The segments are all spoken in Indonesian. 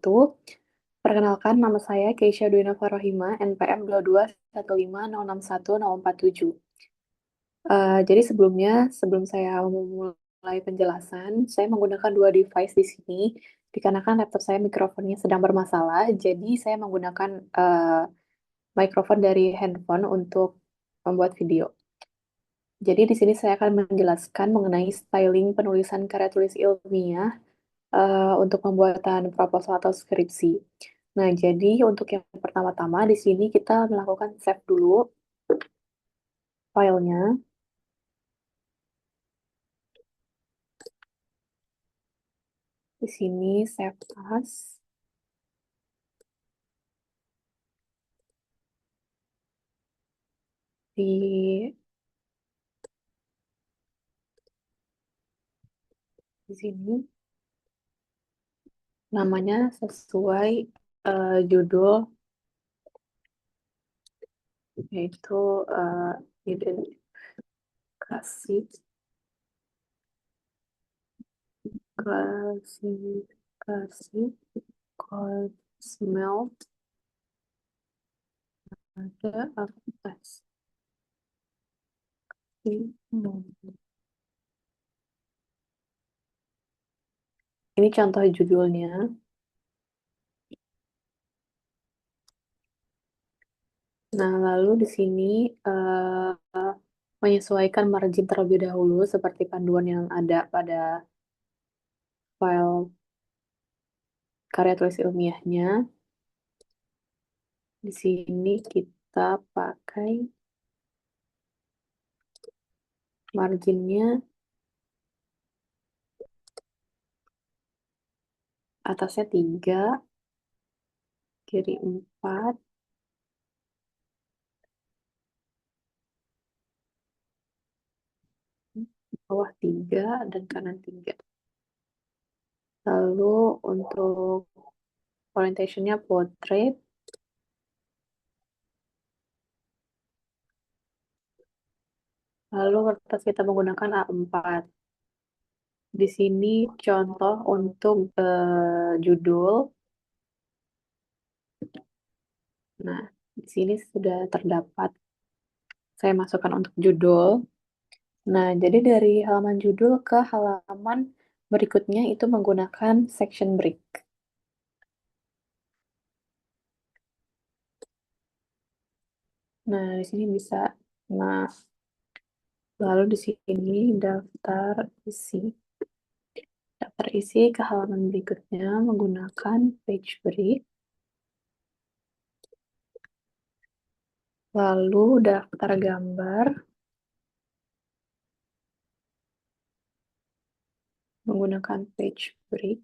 Perkenalkan, nama saya Keisha Duina Farohima, NPM 221506147. Jadi sebelum saya memulai penjelasan, saya menggunakan dua device di sini, dikarenakan laptop saya mikrofonnya sedang bermasalah, jadi saya menggunakan mikrofon dari handphone untuk membuat video. Jadi di sini saya akan menjelaskan mengenai styling penulisan karya tulis ilmiah untuk pembuatan proposal atau skripsi. Nah, jadi untuk yang pertama-tama di sini kita melakukan save dulu filenya. Di sini save as. Di sini namanya sesuai judul, yaitu identifikasi klasifikasi code smelt ada aplikasi. Ini contoh judulnya. Nah, lalu di sini menyesuaikan margin terlebih dahulu seperti panduan yang ada pada file karya tulis ilmiahnya. Di sini kita pakai marginnya atasnya 3, kiri 4, bawah 3, dan kanan 3. Lalu untuk orientationnya portrait. Lalu kertas kita menggunakan A4. Di sini contoh untuk judul. Nah, di sini sudah terdapat. Saya masukkan untuk judul. Nah, jadi dari halaman judul ke halaman berikutnya itu menggunakan section break. Nah, di sini bisa. Nah, lalu di sini daftar isi. Daftar isi ke halaman berikutnya menggunakan page break. Lalu daftar gambar menggunakan page break.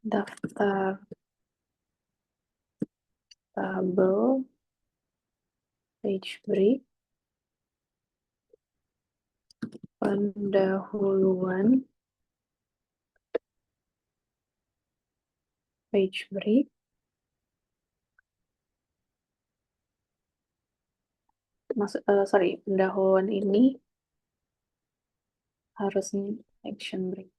Daftar tabel page break. Pendahuluan page break. Pendahuluan ini harusnya section break.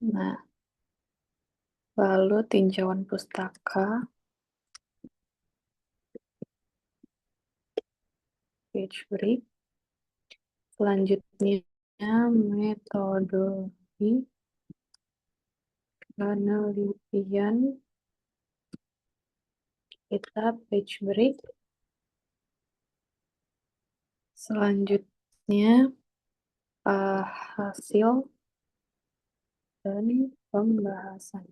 Nah, lalu tinjauan pustaka page break. Selanjutnya metodologi penelitian kita page break. Selanjutnya hasil dan pembahasan.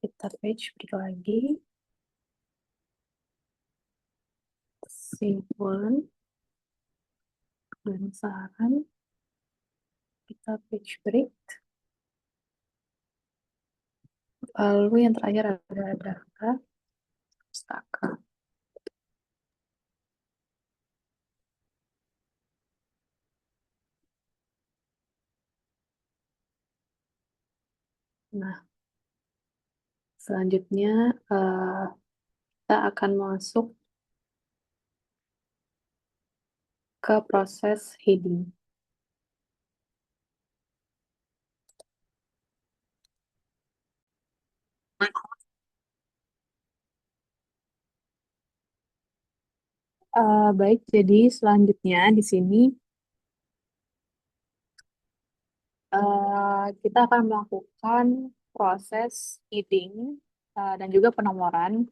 Kita page break lagi. Simpulan dan saran. Kita page break. Lalu yang terakhir ada daftar pustaka. Nah, Selanjutnya, kita akan masuk ke proses heading. Baik, jadi selanjutnya di sini kita akan melakukan proses heading dan juga penomoran.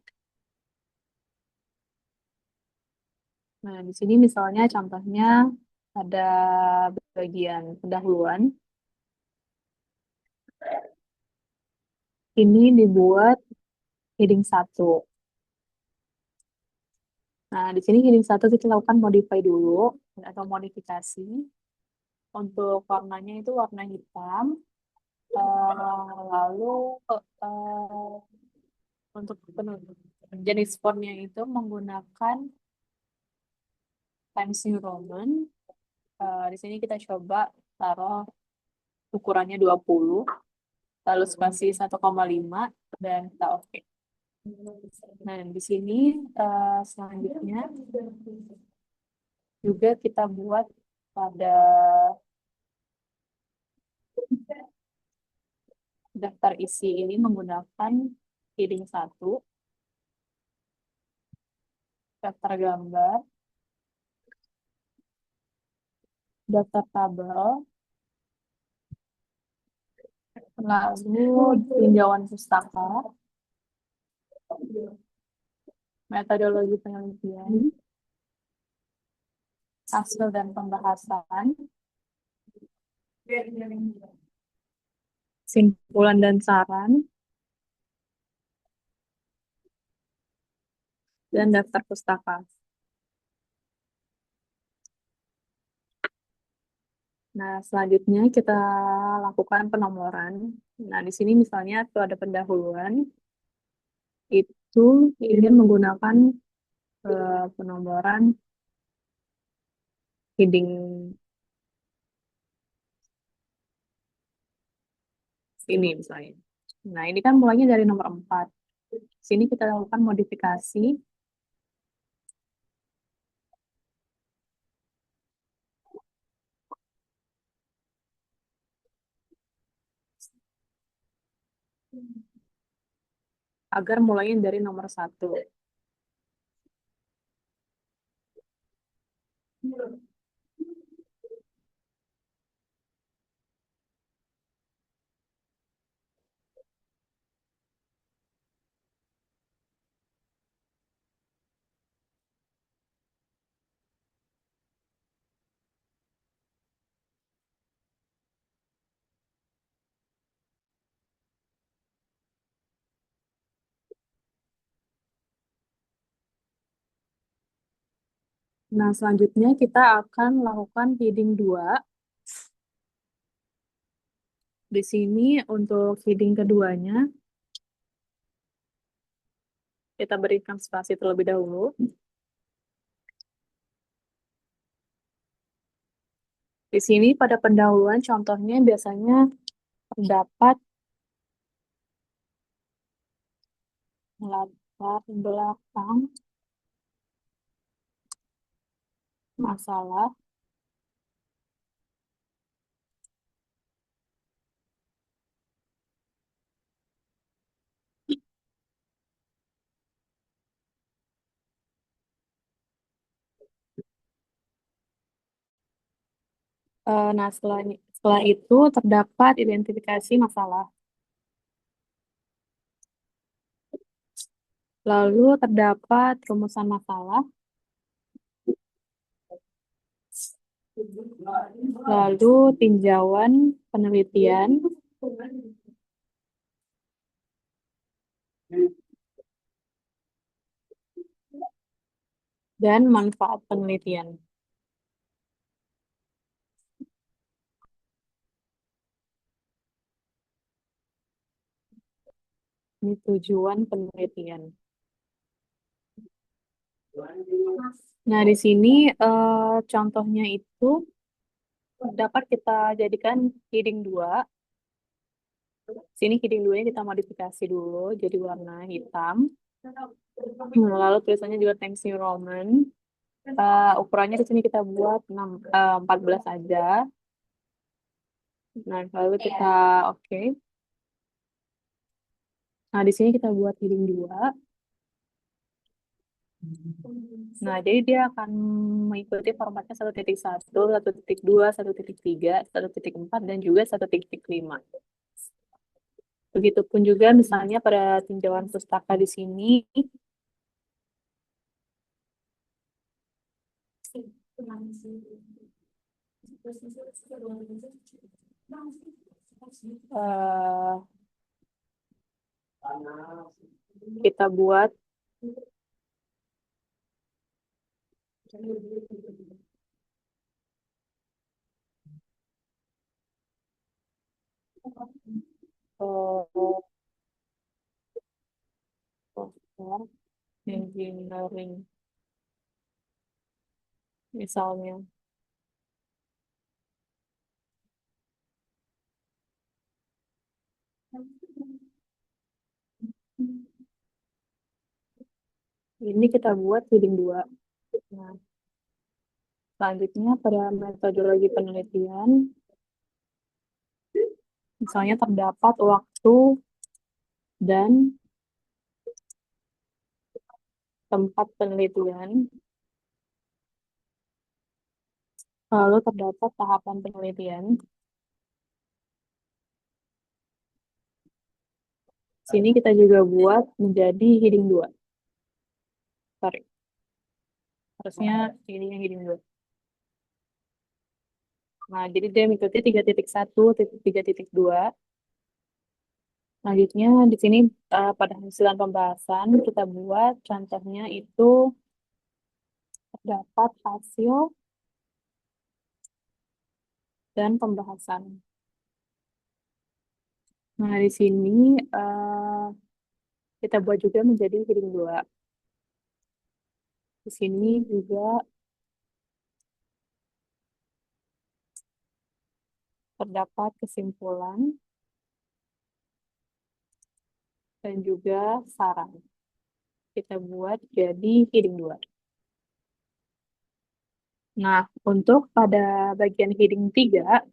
Nah, di sini misalnya contohnya ada bagian pendahuluan. Ini dibuat heading satu. Nah, di sini heading satu kita lakukan modify dulu atau modifikasi. Untuk warnanya itu warna hitam. Lalu untuk jenis fontnya itu menggunakan Times New Roman. Di sini kita coba taruh ukurannya 20, lalu spasi 1,5 dan kita oke. Nah, di sini selanjutnya juga kita buat pada daftar isi ini menggunakan heading satu, daftar gambar, daftar tabel, lalu tinjauan pustaka, metodologi penelitian, hasil dan pembahasan, simpulan dan saran, dan daftar pustaka. Nah, selanjutnya kita lakukan penomoran. Nah, di sini misalnya tuh ada pendahuluan, itu ingin menggunakan penomoran heading ini misalnya. Nah, ini kan mulainya dari nomor 4. Sini kita lakukan modifikasi agar mulainya dari nomor 1. Nah, selanjutnya kita akan melakukan heading 2. Di sini untuk heading keduanya, kita berikan spasi terlebih dahulu. Di sini pada pendahuluan contohnya biasanya terdapat latar belakang masalah, nah setelah itu terdapat identifikasi masalah. Lalu terdapat rumusan masalah, lalu tinjauan penelitian, dan manfaat penelitian. Ini tujuan penelitian. Nah, di sini contohnya itu dapat kita jadikan heading 2. Sini heading 2-nya kita modifikasi dulu jadi warna hitam. Lalu tulisannya juga Times New Roman. Ukurannya di sini kita buat 14 aja. Nah, lalu kita oke. Nah, di sini kita buat heading 2. Nah, jadi dia akan mengikuti formatnya 1.1, 1.2, 1.3, 1.4, dan juga 1.5. Begitupun juga misalnya pada tinjauan pustaka di sini, eh, kita buat eh, poster engineering misalnya. Ini kita buat heading 2. Nah, selanjutnya pada metodologi penelitian, misalnya terdapat waktu dan tempat penelitian, lalu terdapat tahapan penelitian. Sini kita juga buat menjadi heading 2. Sorry, harusnya ini yang heading 2. Nah, jadi dia mengikuti 3.1, 3.2. Selanjutnya di sini pada hasilan pembahasan kita buat contohnya itu terdapat hasil dan pembahasan. Nah, di sini kita buat juga menjadi heading 2. Di sini juga terdapat kesimpulan dan juga saran. Kita buat jadi heading 2. Nah, untuk pada bagian heading 3,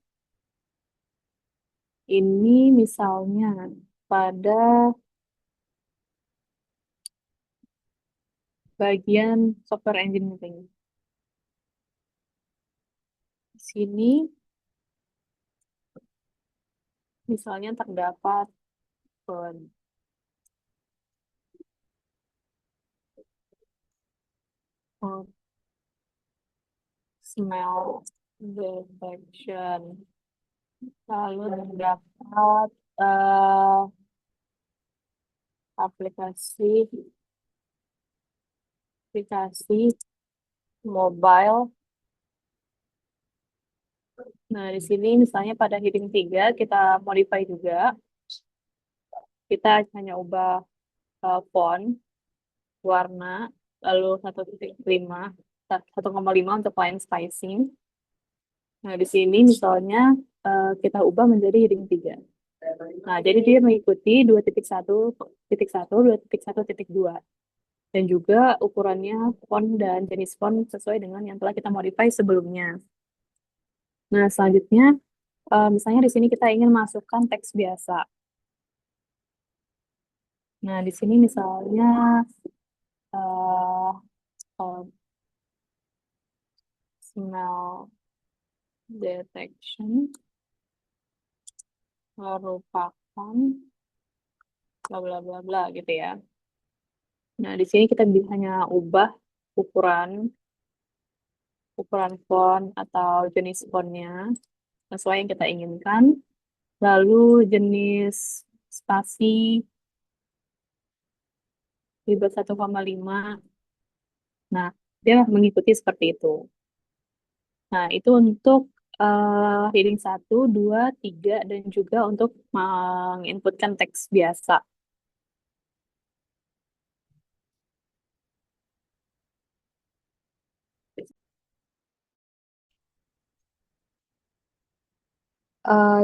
ini misalnya pada bagian software engineering. Di sini misalnya terdapat eh, smell detection, lalu terdapat eh, aplikasi aplikasi mobile. Nah, di sini misalnya pada heading 3 kita modify juga. Kita hanya ubah font, warna, lalu 1.5, 1,5 untuk line spacing. Nah, di sini misalnya kita ubah menjadi heading 3. Nah, jadi dia mengikuti 2.1.1, 2.1.2. Dan juga ukurannya font dan jenis font sesuai dengan yang telah kita modify sebelumnya. Nah, selanjutnya, misalnya di sini kita ingin masukkan teks biasa. Nah, di sini misalnya uh, smell detection merupakan bla bla bla bla gitu ya. Nah, di sini kita hanya ubah ukuran ukuran font atau jenis fontnya sesuai yang kita inginkan. Lalu jenis spasi bebas 1,5. Nah, dia mengikuti seperti itu. Nah, itu untuk heading 1, 2, 3, dan juga untuk menginputkan teks biasa.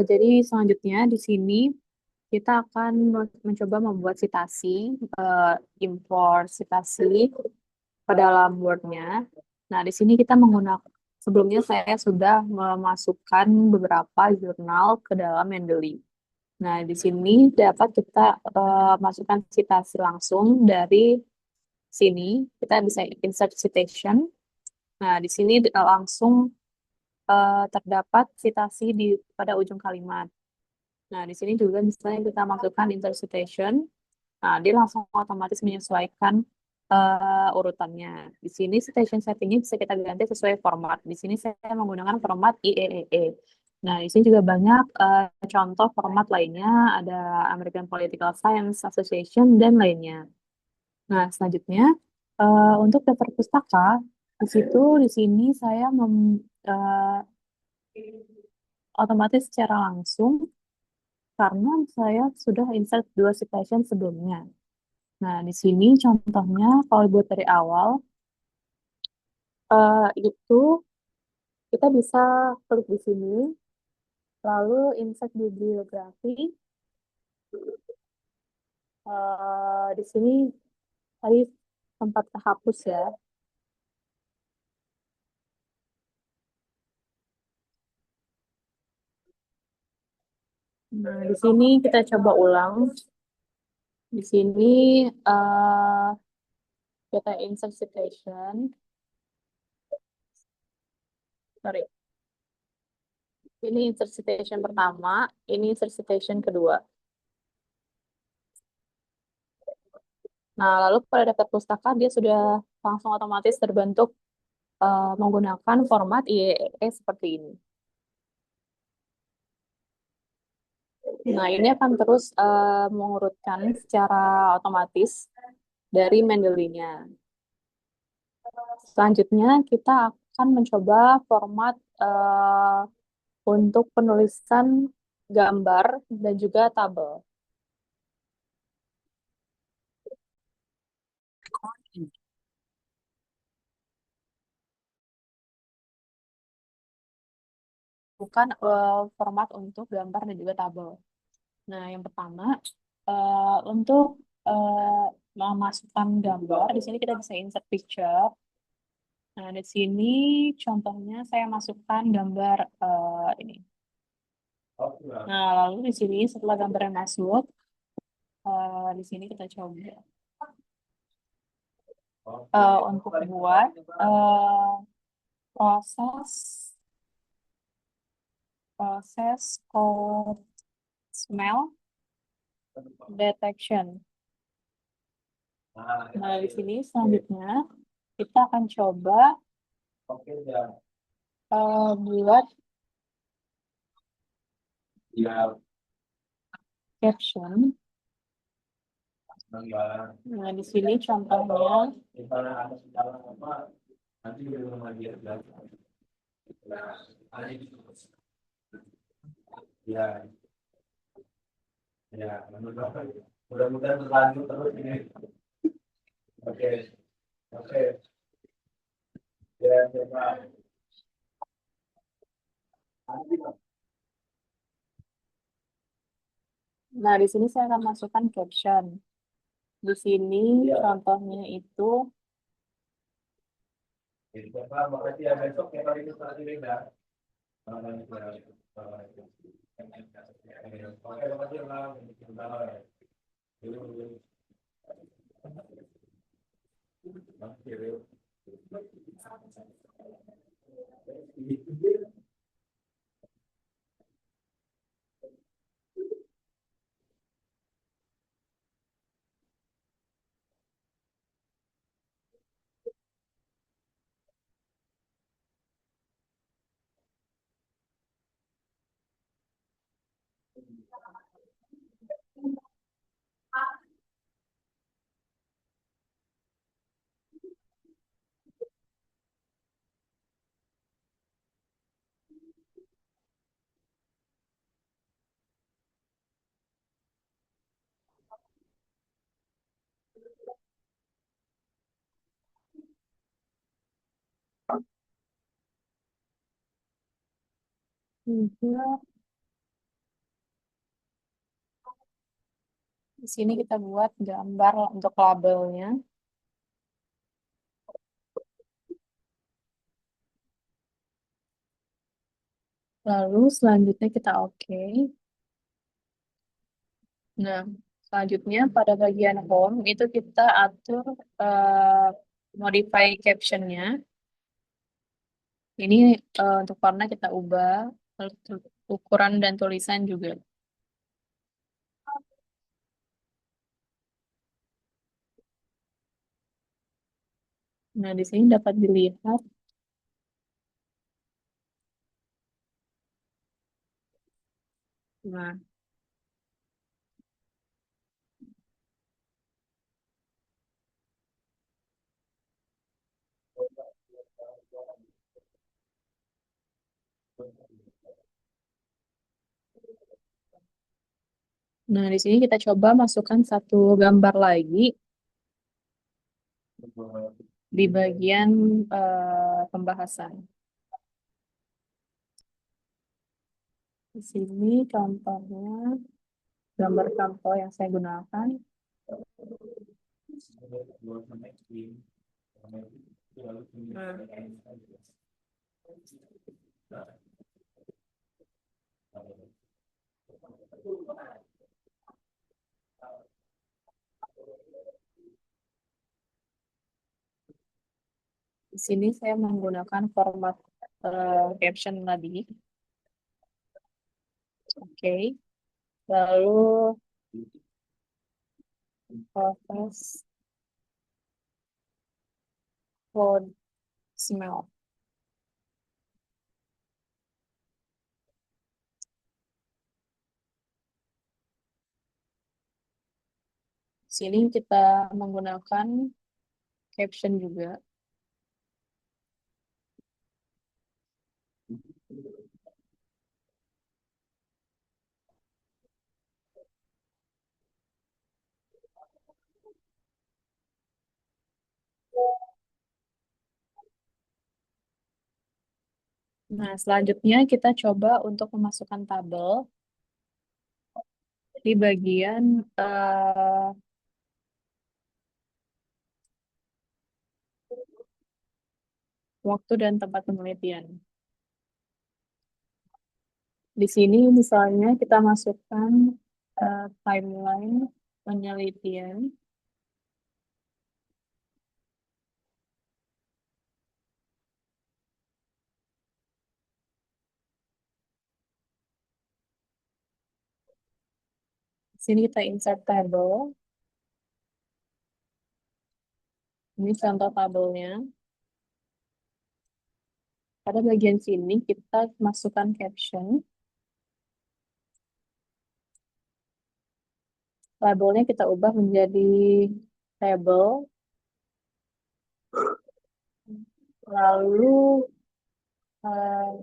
Jadi selanjutnya di sini kita akan mencoba membuat citasi, eh, import citasi ke dalam Word-nya. Nah, di sini kita menggunakan, sebelumnya saya sudah memasukkan beberapa jurnal ke dalam Mendeley. Nah, di sini dapat kita masukkan citasi langsung dari sini. Kita bisa insert citation. Nah, di sini langsung terdapat citasi di pada ujung kalimat. Nah, di sini juga misalnya kita masukkan insert citation. Nah, dia langsung otomatis menyesuaikan urutannya. Di sini citation settingnya bisa kita ganti sesuai format. Di sini saya menggunakan format IEEE. Nah, di sini juga banyak contoh format lainnya, ada American Political Science Association dan lainnya. Nah, selanjutnya untuk daftar pustaka, di situ di sini saya otomatis secara langsung karena saya sudah insert dua citation sebelumnya. Nah, di sini contohnya kalau buat dari awal, itu kita bisa klik di sini, lalu insert bibliografi. Di sini tadi sempat kehapus ya. Nah, di sini kita coba ulang. Di sini eh, kita insert citation. Sorry, ini insert citation pertama, ini insert citation kedua. Nah, lalu pada daftar pustaka dia sudah langsung otomatis terbentuk menggunakan format IEEE seperti ini. Nah, ini akan terus mengurutkan secara otomatis dari Mendeley-nya. Selanjutnya, kita akan mencoba format untuk penulisan gambar dan juga tabel. Bukan format untuk gambar dan juga tabel. Nah, yang pertama, untuk memasukkan gambar, di sini kita bisa insert picture. Nah, di sini contohnya saya masukkan gambar ini. Nah, lalu di sini setelah gambarnya masuk, di sini kita coba untuk buat proses called smell detection. Nah, di sini selanjutnya kita akan coba buat caption. Nah, di sini contohnya mudah-mudahan berlanjut terus ini. Oke, oke. Ya, ya, nah, di sini saya akan masukkan caption. Di sini contohnya itu Pak, makasih ya besok kita itu tadi ya. Oke, makasih Bang. juga Di sini kita buat gambar untuk labelnya. Lalu selanjutnya kita oke. Nah, selanjutnya pada bagian home itu kita atur modify captionnya. Ini untuk warna kita ubah, lalu ukuran dan tulisan juga. Nah, di sini dapat dilihat. Nah, nah, di sini kita coba masukkan satu gambar lagi di bagian pembahasan. Di sini contohnya gambar contoh yang saya gunakan. Nah, di sini saya menggunakan format caption tadi. Oke. Lalu proses for smell. Di sini kita menggunakan caption juga. Nah, selanjutnya kita coba untuk memasukkan tabel di bagian waktu dan tempat penelitian. Di sini misalnya kita masukkan timeline penelitian. Di sini kita insert table. Ini contoh tabelnya. Pada bagian sini kita masukkan caption. Labelnya kita ubah menjadi table. Lalu eh,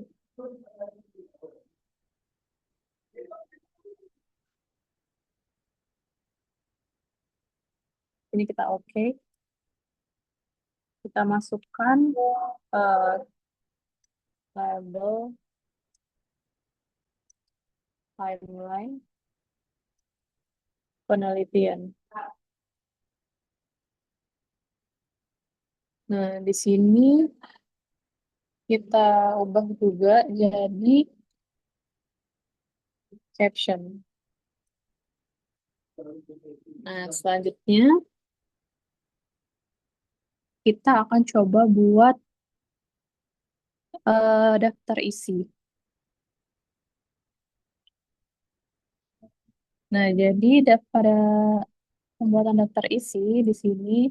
ini kita oke. Kita masukkan eh, label timeline penelitian. Nah, di sini kita ubah juga jadi caption. Nah, selanjutnya kita akan coba buat daftar isi. Nah, jadi pada pembuatan daftar isi di sini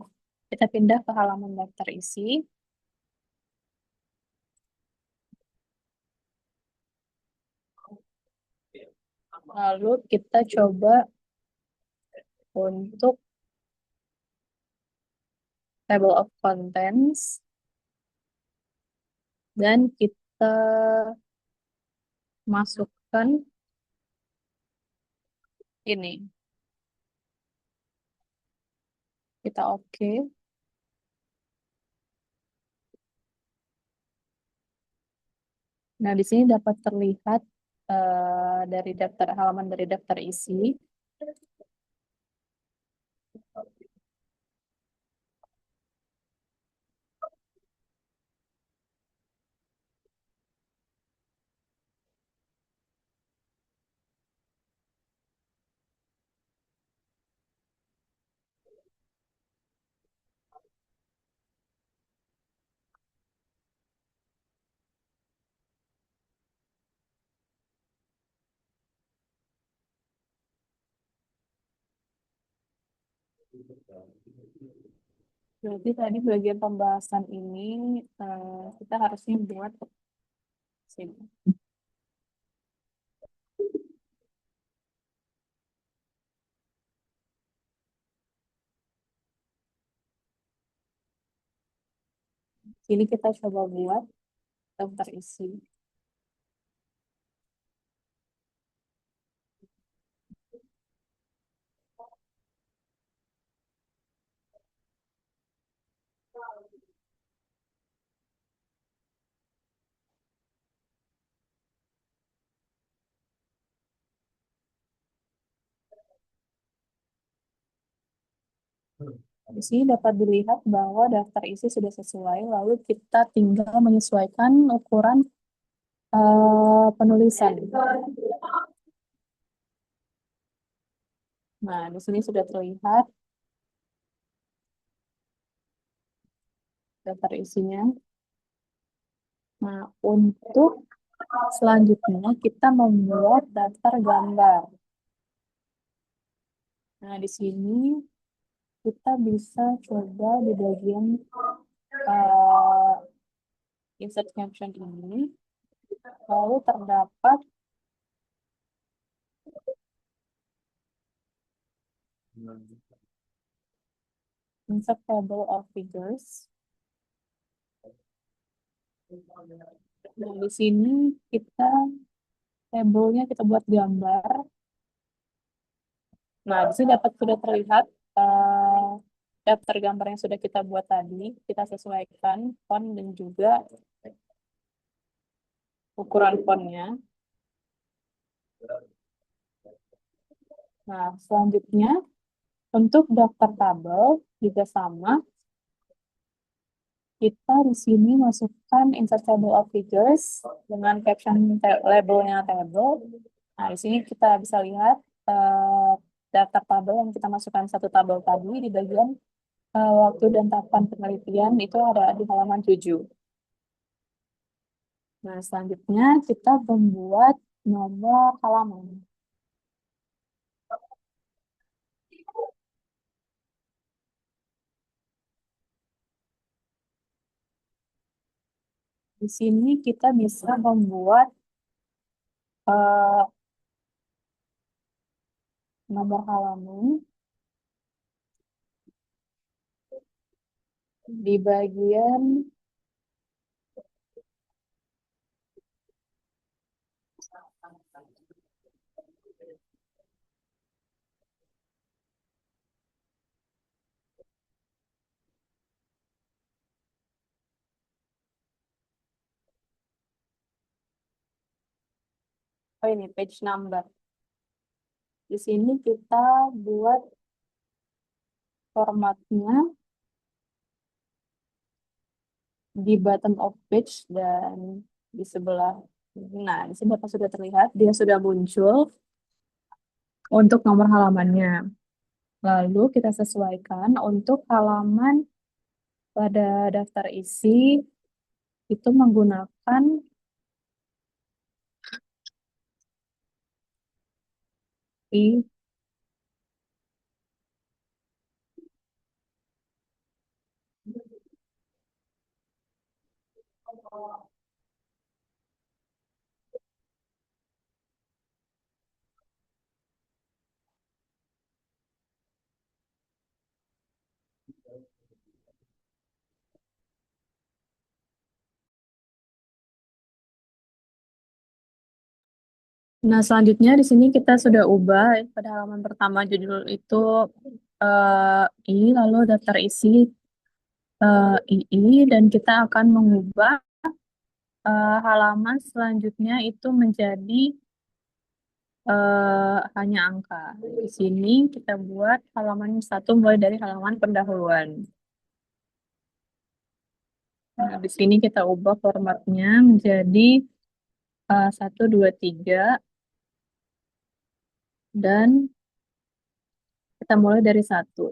kita pindah ke halaman daftar isi. Lalu kita coba untuk table of contents dan kita masukkan ini. Kita oke. Nah, di sini dapat terlihat dari daftar halaman dari daftar isi. Jadi tadi bagian pembahasan ini kita harusnya buat sini. Sini kita coba buat daftar isi. Di sini dapat dilihat bahwa daftar isi sudah sesuai, lalu kita tinggal menyesuaikan ukuran penulisan. Nah, di sini sudah terlihat daftar isinya. Nah, untuk selanjutnya kita membuat daftar gambar. Nah, di sini kita bisa coba di bagian eh, insert caption ini, lalu terdapat insert table of figures. Nah, di sini kita tabelnya kita buat gambar. Nah, di sini dapat sudah terlihat eh, daftar gambar yang sudah kita buat tadi. Kita sesuaikan font dan juga ukuran fontnya. Nah, selanjutnya untuk daftar tabel juga sama. Kita di sini masukkan insert table of figures dengan caption labelnya table. Nah, di sini kita bisa lihat daftar tabel yang kita masukkan satu tabel tadi di bagian waktu dan tahapan penelitian itu ada di halaman 7. Nah, selanjutnya kita membuat nomor halaman. Di sini kita bisa membuat eh, nomor halaman di bagian oh ini page number. Di sini kita buat formatnya di bottom of page dan di sebelah. Nah, di sini Bapak sudah terlihat, dia sudah muncul untuk nomor halamannya. Lalu kita sesuaikan untuk halaman pada daftar isi itu menggunakan i. Nah, selanjutnya di sini kita sudah ubah pada halaman pertama judul itu I, lalu daftar isi II, dan kita akan mengubah halaman selanjutnya itu menjadi hanya angka. Di sini kita buat halaman satu mulai dari halaman pendahuluan. Nah, di sini kita ubah formatnya menjadi 1, 2, 3, dan kita mulai dari satu.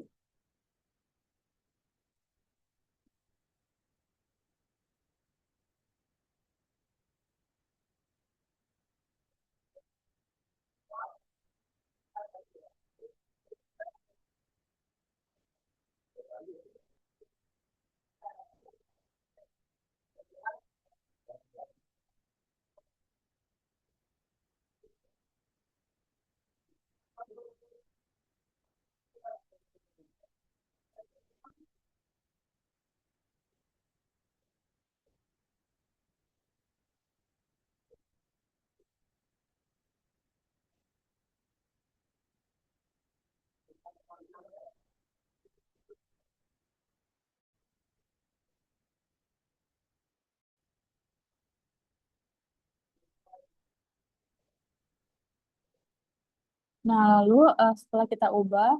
Nah, lalu setelah kita ubah,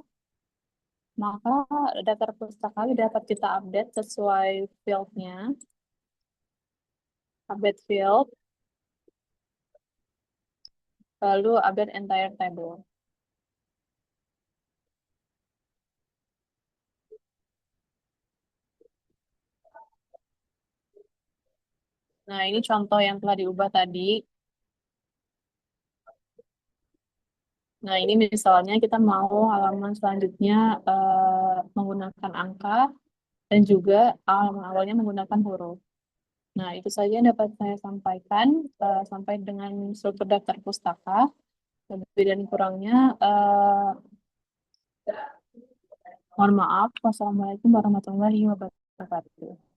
maka data perpustakaan dapat kita update sesuai fieldnya. Update field, lalu update entire table. Nah, ini contoh yang telah diubah tadi. Nah, ini misalnya kita mau halaman selanjutnya menggunakan angka dan juga halaman awalnya menggunakan huruf. Nah, itu saja yang dapat saya sampaikan sampai dengan struktur daftar pustaka. Lebih dan kurangnya, mohon maaf. Wassalamualaikum warahmatullahi wabarakatuh.